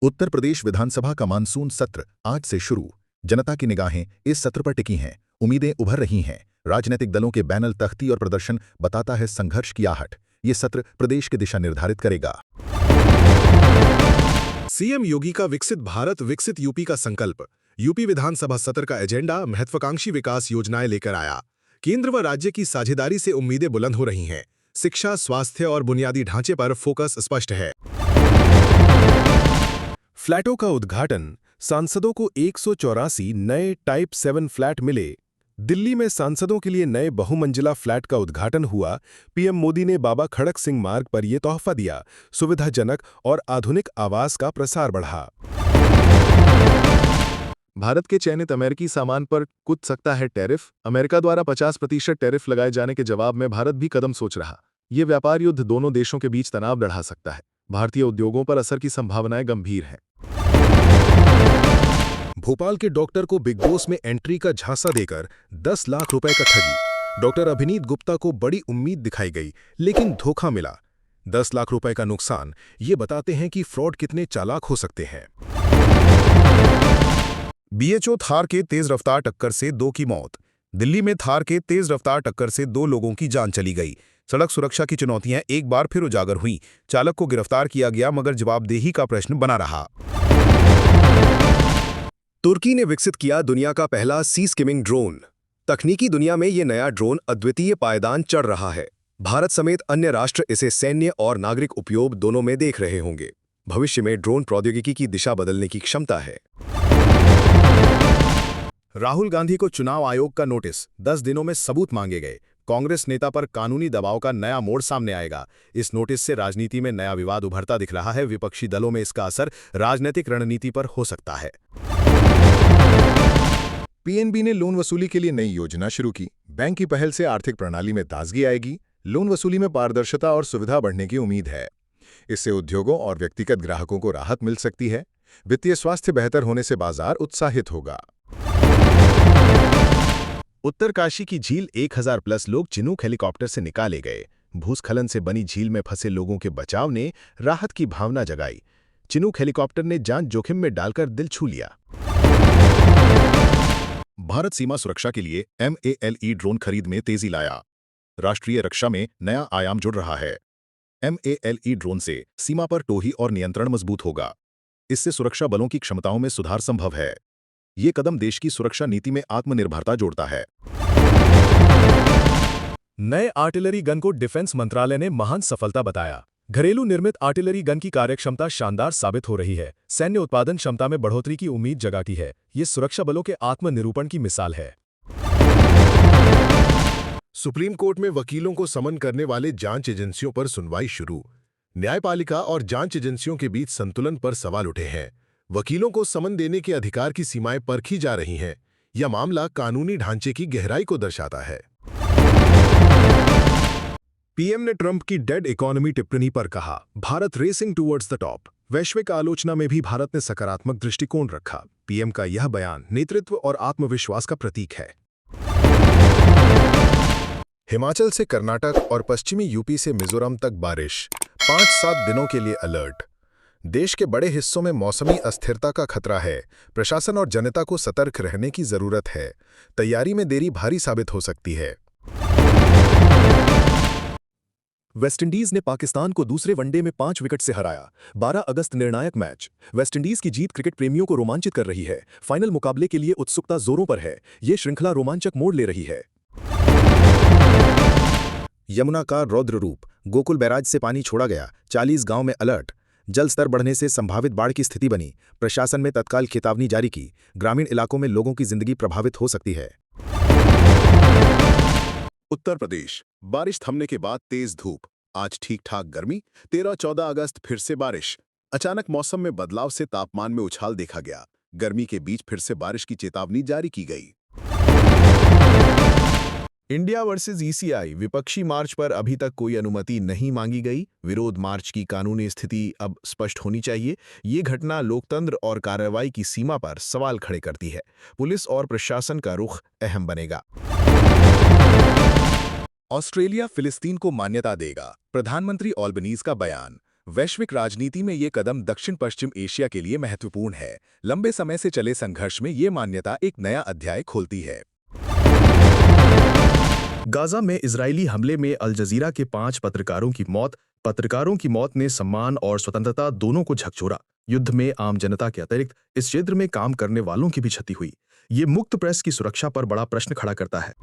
उत्तर प्रदेश विधानसभा का मानसून सत्र आज से शुरू। जनता की निगाहें इस सत्र पर टिकी हैं। उम्मीदें उभर रही हैं। राजनीतिक दलों के बैनर तख्ती और प्रदर्शन बताता है संघर्ष की आहट। ये सत्र प्रदेश की दिशा निर्धारित करेगा। सीएम योगी का विकसित भारत विकसित यूपी का संकल्प। यूपी विधानसभा सत्र का एजेंडा महत्वाकांक्षी विकास योजनाएं लेकर आया। केंद्र व राज्य की साझेदारी से उम्मीदें बुलंद हो रही हैं। शिक्षा, स्वास्थ्य और बुनियादी ढांचे पर फोकस स्पष्ट है। फ्लैटों का उद्घाटन। सांसदों को 184 नए टाइप 7 फ्लैट मिले। दिल्ली में सांसदों के लिए नए बहुमंजिला फ्लैट का उद्घाटन हुआ। पीएम मोदी ने बाबा खड़क सिंह मार्ग पर यह तोहफा दिया। सुविधाजनक और आधुनिक आवास का प्रसार बढ़ा। भारत के चयनित अमेरिकी सामान पर कूद सकता है टैरिफ। अमेरिका द्वारा 50% टैरिफ लगाए जाने के जवाब में भारत भी कदम सोच रहा। ये व्यापार युद्ध दोनों देशों के बीच तनाव बढ़ा सकता है। भारतीय उद्योगों पर असर की संभावनाएं गंभीर हैं। भोपाल के डॉक्टर को बिग बॉस में एंट्री का झांसा देकर 10 लाख रुपए का ठगी। डॉक्टर अभिनीत गुप्ता को बड़ी उम्मीद दिखाई गई, लेकिन धोखा मिला। 10 लाख रुपए का नुकसान। ये बताते हैं कि फ्रॉड कितने चालाक हो सकते हैं। बीएचओ थार के तेज रफ्तार टक्कर से 2 की मौत। दिल्ली में थार के तेज रफ्तार टक्कर से 2 लोगों की जान चली गई। सड़क सुरक्षा की चुनौतियां एक बार फिर उजागर हुई। चालक को गिरफ्तार किया गया, मगर जवाबदेही का प्रश्न बना रहा। तुर्की ने विकसित किया दुनिया का पहला सी स्किमिंग ड्रोन। तकनीकी दुनिया में यह नया ड्रोन अद्वितीय पायदान चढ़ रहा है। भारत समेत अन्य राष्ट्र इसे सैन्य और नागरिक उपयोग दोनों में देख रहे होंगे। भविष्य में ड्रोन प्रौद्योगिकी की दिशा बदलने की क्षमता है। राहुल गांधी को चुनाव आयोग का नोटिस। 10 दिनों में सबूत मांगे गए। कांग्रेस नेता पर कानूनी दबाव का नया मोड़ सामने आएगा। इस नोटिस से राजनीति में नया विवाद उभरता दिख रहा है। विपक्षी दलों में इसका असर राजनीतिक रणनीति पर हो सकता है। पीएनबी ने लोन वसूली के लिए नई योजना शुरू की। बैंक की पहल से आर्थिक प्रणाली में ताजगी आएगी। लोन वसूली में पारदर्शिता और सुविधा बढ़ने की उम्मीद है। इससे उद्योगों और व्यक्तिगत ग्राहकों को राहत मिल सकती है। वित्तीय स्वास्थ्य बेहतर होने से बाजार उत्साहित होगा। उत्तरकाशी की झील 1000+ लोग चिनूक हेलीकॉप्टर से निकाले गए। भूस्खलन से बनी झील में फंसे लोगों के बचाव ने राहत की भावना जगाई। चिनूक हेलीकॉप्टर ने जान जोखिम में डालकर दिल छू लिया। भारत सीमा सुरक्षा के लिए MALE ड्रोन खरीद में तेजी लाया। राष्ट्रीय रक्षा में नया आयाम जुड़ रहा है। MALE ड्रोन से सीमा पर टोही और नियंत्रण मजबूत होगा। इससे सुरक्षा बलों की क्षमताओं में सुधार संभव है। ये कदम देश की सुरक्षा नीति में आत्मनिर्भरता जोड़ता है। नए आर्टिलरी गन को डिफेंस मंत्रालय ने महान सफलता बताया। घरेलू निर्मित आर्टिलरी गन की कार्यक्षमता शानदार साबित हो रही है। सैन्य उत्पादन क्षमता में बढ़ोतरी की उम्मीद जगाती है। ये सुरक्षा बलों के आत्मनिरूपण की मिसाल है। सुप्रीम कोर्ट में वकीलों को समन करने वाले जांच एजेंसियों पर सुनवाई शुरू। न्यायपालिका और जांच एजेंसियों के बीच संतुलन पर सवाल उठे हैं। वकीलों को समन देने के अधिकार की सीमाएं परखी जा रही हैं। यह मामला कानूनी ढांचे की गहराई को दर्शाता है। पीएम ने ट्रंप की डेड इकोनॉमी टिप्पणी पर कहा, Bharat racing towards the top. वैश्विक आलोचना में भी भारत ने सकारात्मक दृष्टिकोण रखा। पीएम का यह बयान नेतृत्व और आत्मविश्वास का प्रतीक है। हिमाचल से कर्नाटक और पश्चिमी यूपी से मिजोरम तक बारिश। 5-7 दिनों के लिए अलर्ट। देश के बड़े हिस्सों में मौसमी अस्थिरता का खतरा है। प्रशासन और जनता को सतर्क रहने की जरूरत है। तैयारी में देरी भारी साबित हो सकती है। वेस्टइंडीज ने पाकिस्तान को दूसरे वनडे में 5 विकेट से हराया। 12 अगस्त निर्णायक मैच। वेस्टइंडीज की जीत क्रिकेट प्रेमियों को रोमांचित कर रही है। फाइनल मुकाबले के लिए उत्सुकता जोरों पर है। ये श्रृंखला रोमांचक मोड़ ले रही है। यमुना का रौद्र रूप। गोकुल बैराज से पानी छोड़ा गया। 40 गांव में अलर्ट। जल स्तर बढ़ने से संभावित बाढ़ की स्थिति बनी। प्रशासन ने तत्काल चेतावनी जारी की। ग्रामीण इलाकों में लोगों की जिंदगी प्रभावित हो सकती है। उत्तर प्रदेश। बारिश थमने के बाद तेज धूप। आज ठीक ठाक गर्मी। 13-14 अगस्त फिर से बारिश। अचानक मौसम में बदलाव से तापमान में उछाल देखा गया। गर्मी के बीच फिर से बारिश की चेतावनी जारी की गई। India versus ECI। विपक्षी मार्च पर अभी तक कोई अनुमति नहीं मांगी गई। विरोध मार्च की कानूनी स्थिति अब स्पष्ट होनी चाहिए। ये घटना लोकतंत्र और कार्रवाई की सीमा पर सवाल खड़े करती है। पुलिस और प्रशासन का रुख अहम बनेगा। ऑस्ट्रेलिया फिलिस्तीन को मान्यता देगा। प्रधानमंत्री ऑल्बनीज का बयान। वैश्विक राजनीति में ये कदम दक्षिण पश्चिम एशिया के लिए महत्वपूर्ण है। लंबे समय से चले संघर्ष में ये मान्यता एक नया अध्याय खोलती है। गाजा में इजरायली हमले में अल जजीरा के 5 पत्रकारों की मौत। पत्रकारों की मौत ने सम्मान और स्वतंत्रता दोनों को झकझोरा। युद्ध में आम जनता के अतिरिक्त इस क्षेत्र में काम करने वालों की भी क्षति हुई। ये मुक्त प्रेस की सुरक्षा पर बड़ा प्रश्न खड़ा करता है।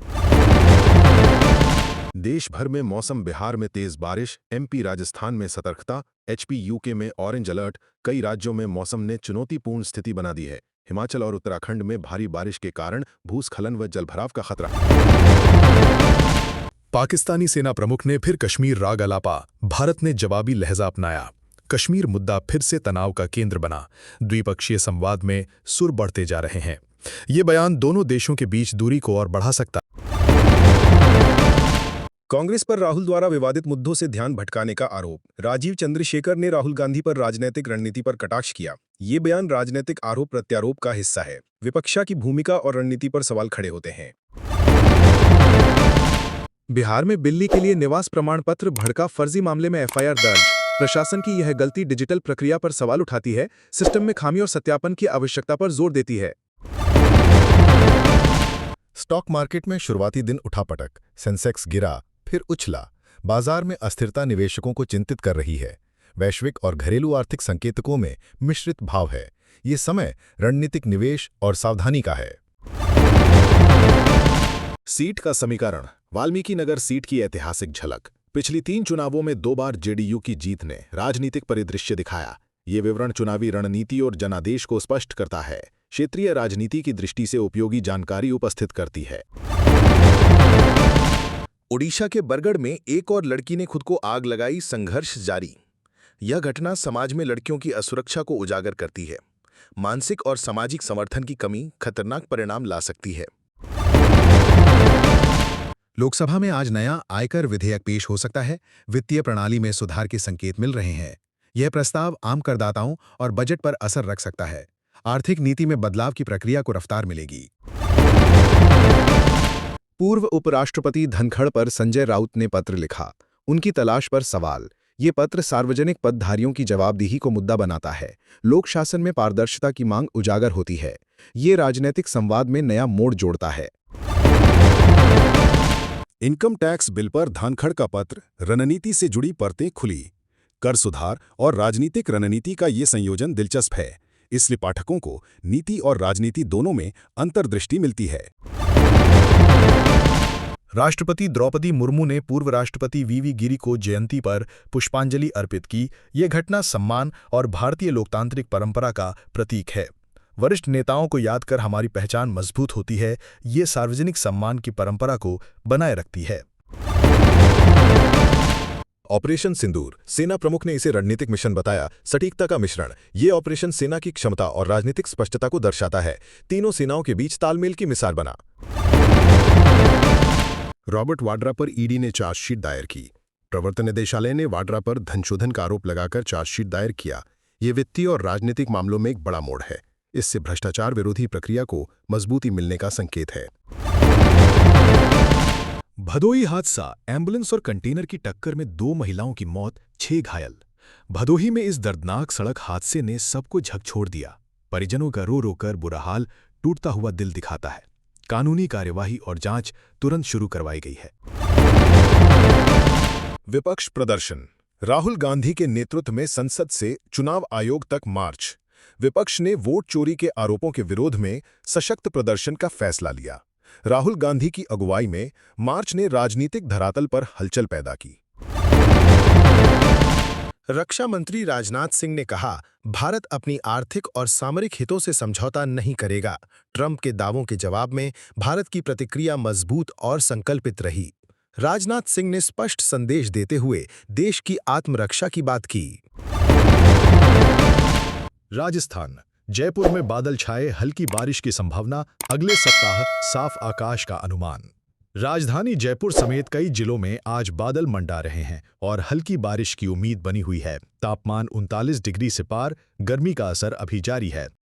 देश भर में मौसम। बिहार में तेज बारिश, एमपी राजस्थान में सतर्कता, एचपी यूके में ऑरेंज अलर्ट। कई राज्यों में मौसम ने चुनौतीपूर्ण स्थिति बना दी है। हिमाचल और उत्तराखंड में भारी बारिश के कारण भूस्खलन व जलभराव का खतरा। पाकिस्तानी सेना प्रमुख ने फिर कश्मीर राग अलापा। भारत ने जवाबी लहजा अपनाया। कश्मीर मुद्दा फिर से तनाव का केंद्र बना। द्विपक्षीय संवाद में सुर बढ़ते जा रहे हैं। ये बयान दोनों देशों के बीच दूरी को और बढ़ा सकता। कांग्रेस पर राहुल द्वारा विवादित मुद्दों से ध्यान भटकाने का आरोप। राजीव चंद्रशेखर ने राहुल गांधी पर राजनीतिक रणनीति पर कटाक्ष किया। ये बयान राजनीतिक आरोप प्रत्यारोप का हिस्सा है। विपक्षा की भूमिका और रणनीति पर सवाल खड़े होते हैं। बिहार में बिल्ली के लिए निवास प्रमाण पत्र भड़का। फर्जी मामले में एफआईआर दर्ज। प्रशासन की यह गलती डिजिटल प्रक्रिया पर सवाल उठाती है, सिस्टम में खामी और सत्यापन की आवश्यकता पर जोर देती है। स्टॉक मार्केट में शुरुआती दिन उठापटक। सेंसेक्स गिरा फिर उछला। बाजार में अस्थिरता निवेशकों को चिंतित कर रही है। वैश्विक और घरेलू आर्थिक संकेतकों में मिश्रित भाव है। ये समय रणनीतिक निवेश और सावधानी का है। सीट का समीकरण। वाल्मीकि नगर सीट की ऐतिहासिक झलक। पिछली 3 चुनावों में 2 बार जेडीयू की जीत ने राजनीतिक परिदृश्य दिखाया। ये विवरण चुनावी रणनीति और जनादेश को स्पष्ट करता है। क्षेत्रीय राजनीति की दृष्टि से उपयोगी जानकारी उपस्थित करती है। ओडिशा के बरगढ़ में एक और लड़की ने खुद को आग लगाई। संघर्ष जारी। यह घटना समाज में लड़कियों की असुरक्षा को उजागर करती है। मानसिक और सामाजिक समर्थन की कमी खतरनाक परिणाम ला सकती है। लोकसभा में आज नया आयकर विधेयक पेश हो सकता है। वित्तीय प्रणाली में सुधार के संकेत मिल रहे हैं। यह प्रस्ताव आम करदाताओं और बजट पर असर रख सकता है। आर्थिक नीति में बदलाव की प्रक्रिया को रफ्तार मिलेगी। पूर्व उपराष्ट्रपति धनखड़ पर संजय राउत ने पत्र लिखा। उनकी तलाश पर सवाल। ये पत्र सार्वजनिक पदधारियों की जवाबदेही को मुद्दा बनाता है। लोक शासन में पारदर्शिता की मांग उजागर होती है। ये राजनीतिक संवाद में नया मोड़ जोड़ता है। इनकम टैक्स बिल पर धनखड़ का पत्र। रणनीति से जुड़ी परतें खुली। कर सुधार और राजनीतिक रणनीति का ये संयोजन दिलचस्प है। इसलिए पाठकों को नीति और राजनीति दोनों में अंतर्दृष्टि मिलती है। राष्ट्रपति द्रौपदी मुर्मू ने पूर्व राष्ट्रपति वीवी गिरी को जयंती पर पुष्पांजलि अर्पित की। ये घटना सम्मान और भारतीय लोकतांत्रिक परंपरा का प्रतीक है। वरिष्ठ नेताओं को याद कर हमारी पहचान मजबूत होती है। ये सार्वजनिक सम्मान की परंपरा को बनाए रखती है। ऑपरेशन सिंदूर। सेना प्रमुख ने इसे रणनीतिक मिशन बताया। सटीकता का मिश्रण। ये ऑपरेशन सेना की क्षमता और राजनीतिक स्पष्टता को दर्शाता है। तीनों सेनाओं के बीच तालमेल की मिसाल बना। रॉबर्ट वाड्रा पर ईडी ने चार्जशीट दायर की। प्रवर्तन निदेशालय ने वाड्रा पर धनशोधन का आरोप लगाकर चार्जशीट दायर किया। ये वित्तीय और राजनीतिक मामलों में एक बड़ा मोड़ है। इससे भ्रष्टाचार विरोधी प्रक्रिया को मजबूती मिलने का संकेत है। भदोही हादसा। एम्बुलेंस और कंटेनर की टक्कर में 2 महिलाओं की मौत, 6 घायल। भदोही में इस दर्दनाक सड़क हादसे ने सबको झकझोर दिया। परिजनों का रो रो कर बुरा हाल टूटता हुआ दिल दिखाता है। कानूनी कार्यवाही और जांच तुरंत शुरू करवाई गई है। विपक्ष प्रदर्शन। राहुल गांधी के नेतृत्व में संसद से चुनाव आयोग तक मार्च। विपक्ष ने वोट चोरी के आरोपों के विरोध में सशक्त प्रदर्शन का फैसला लिया। राहुल गांधी की अगुवाई में मार्च ने राजनीतिक धरातल पर हलचल पैदा की। रक्षा मंत्री राजनाथ सिंह ने कहा, भारत अपनी आर्थिक और सामरिक हितों से समझौता नहीं करेगा। ट्रंप के दावों के जवाब में भारत की प्रतिक्रिया मजबूत और संकल्पित रही। राजनाथ सिंह ने स्पष्ट संदेश देते हुए देश की आत्मरक्षा की बात की। राजस्थान। जयपुर में बादल छाए, हल्की बारिश की संभावना। अगले सप्ताह साफ आकाश का अनुमान। राजधानी जयपुर समेत कई जिलों में आज बादल मंडा रहे हैं और हल्की बारिश की उम्मीद बनी हुई है। तापमान 39 डिग्री से पार। गर्मी का असर अभी जारी है।